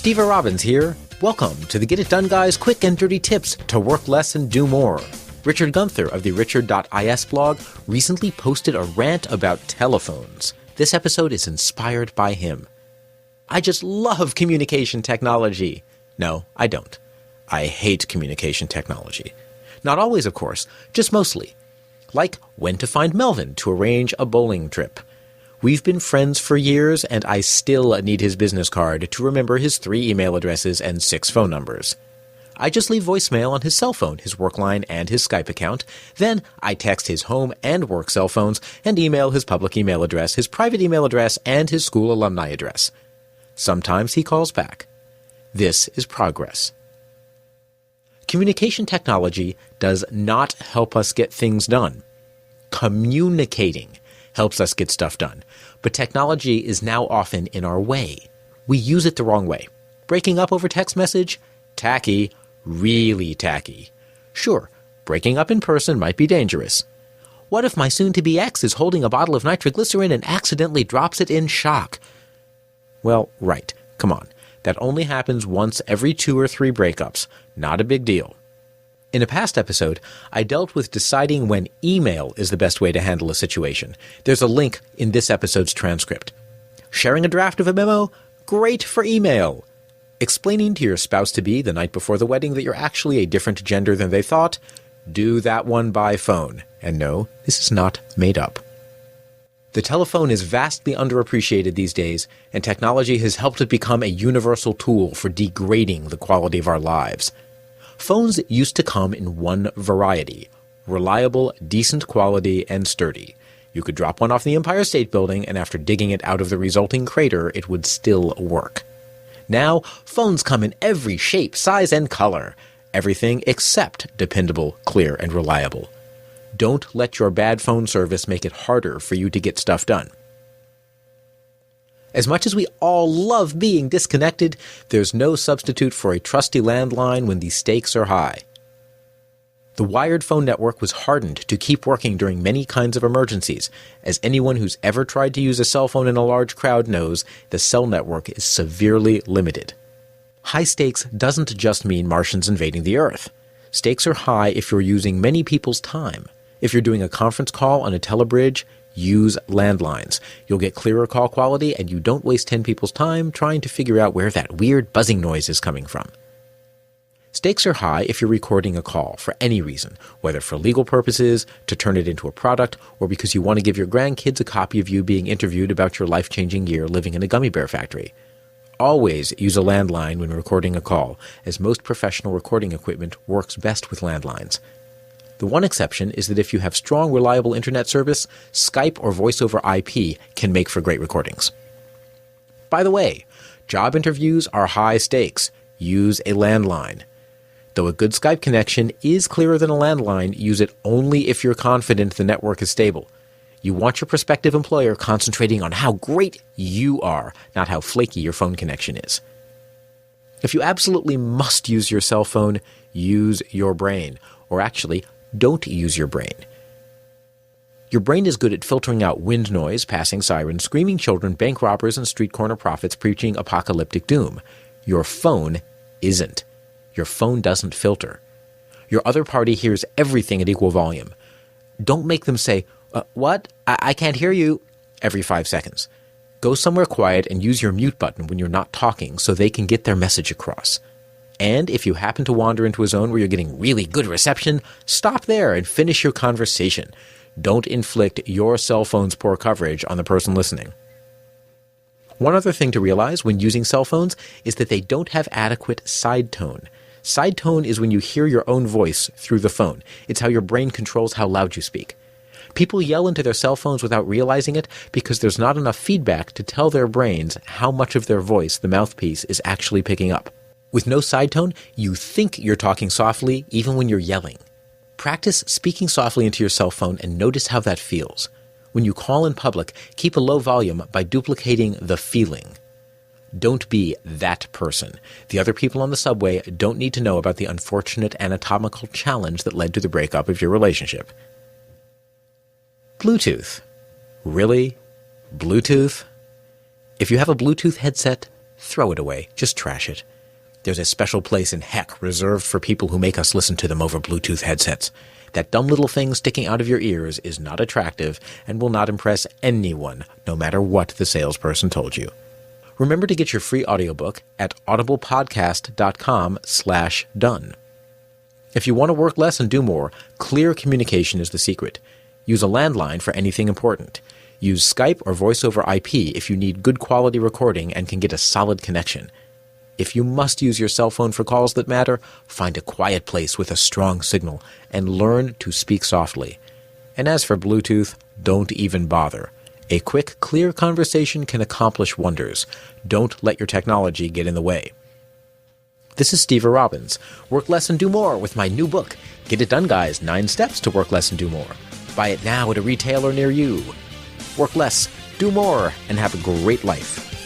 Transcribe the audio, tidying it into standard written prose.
Steve Robbins here. Welcome to the Get It Done Guys quick and dirty tips to work less and do more. Richard Gunther of the Richard.is blog recently posted a rant about telephones. This episode is inspired by him. I just love communication technology. No, I don't. I hate communication technology. Not always, of course, just mostly. Like when to find Melvin to arrange a bowling trip. We've been friends for years, and I still need his business card to remember his 3 email addresses and 6 phone numbers. I just leave voicemail on his cell phone, his work line, and his Skype account. Then I text his home and work cell phones and email his public email address, his private email address, and his school alumni address. Sometimes he calls back. This is progress. Communication technology does not help us get things done. Communicating helps us get stuff done. But technology is now often in our way. We use it the wrong way. Breaking up over text message? Tacky. Really tacky. Sure, breaking up in person might be dangerous. What if my soon-to-be ex is holding a bottle of nitroglycerin and accidentally drops it in shock? Well, right. Come on. That only happens once every 2 or 3 breakups. Not a big deal. In a past episode, I dealt with deciding when email is the best way to handle a situation. There's a link in this episode's transcript. Sharing a draft of a memo? Great for email. Explaining to your spouse-to-be the night before the wedding that you're actually a different gender than they thought? Do that one by phone. And no, this is not made up. The telephone is vastly underappreciated these days, and technology has helped it become a universal tool for degrading the quality of our lives. Phones used to come in one variety: reliable, decent quality, and sturdy. You could drop one off the Empire State Building, and after digging it out of the resulting crater, it would still work. Now, phones come in every shape, size, and color. Everything except dependable, clear, and reliable. Don't let your bad phone service make it harder for you to get stuff done. As much as we all love being disconnected, there's no substitute for a trusty landline when the stakes are high. The wired phone network was hardened to keep working during many kinds of emergencies. As anyone who's ever tried to use a cell phone in a large crowd knows, the cell network is severely limited. High stakes doesn't just mean Martians invading the Earth. Stakes are high if you're using many people's time. If you're doing a conference call on a telebridge, use landlines. You'll get clearer call quality, and you don't waste 10 people's time trying to figure out where that weird buzzing noise is coming from. Stakes are high if you're recording a call for any reason, whether for legal purposes, to turn it into a product, or because you want to give your grandkids a copy of you being interviewed about your life-changing year living in a gummy bear factory. Always use a landline when recording a call, as most professional recording equipment works best with landlines. The one exception is that if you have strong, reliable internet service, Skype or Voice over IP can make for great recordings. By the way, job interviews are high stakes. Use a landline. Though a good Skype connection is clearer than a landline, use it only if you're confident the network is stable. You want your prospective employer concentrating on how great you are, not how flaky your phone connection is. If you absolutely must use your cell phone, use your brain. Or actually, don't use your brain. Your brain is good at filtering out wind noise, passing sirens, screaming children, bank robbers, and street corner prophets preaching apocalyptic doom. Your phone isn't. Your phone doesn't filter. Your other party hears everything at equal volume. Don't make them say, "What? I can't hear you," every 5 seconds. Go somewhere quiet and use your mute button when you're not talking so they can get their message across. And if you happen to wander into a zone where you're getting really good reception, stop there and finish your conversation. Don't inflict your cell phone's poor coverage on the person listening. One other thing to realize when using cell phones is that they don't have adequate side tone. Side tone is when you hear your own voice through the phone. It's how your brain controls how loud you speak. People yell into their cell phones without realizing it because there's not enough feedback to tell their brains how much of their voice the mouthpiece is actually picking up. With no side tone, you think you're talking softly even when you're yelling. Practice speaking softly into your cell phone and notice how that feels. When you call in public, keep a low volume by duplicating the feeling. Don't be that person. The other people on the subway don't need to know about the unfortunate anatomical challenge that led to the breakup of your relationship. Bluetooth. Really? Bluetooth? If you have a Bluetooth headset, throw it away. Just trash it. There's a special place in heck reserved for people who make us listen to them over Bluetooth headsets. That dumb little thing sticking out of your ears is not attractive and will not impress anyone, no matter what the salesperson told you. Remember to get your free audiobook at audiblepodcast.com/done. If you want to work less and do more, clear communication is the secret. Use a landline for anything important. Use Skype or Voice over IP if you need good quality recording and can get a solid connection. If you must use your cell phone for calls that matter, find a quiet place with a strong signal and learn to speak softly. And as for Bluetooth, don't even bother. A quick, clear conversation can accomplish wonders. Don't let your technology get in the way. This is Steve Robbins. Work less and do more with my new book, Get It Done, Guys, 9 Steps to Work Less and Do More. Buy it now at a retailer near you. Work less, do more, and have a great life.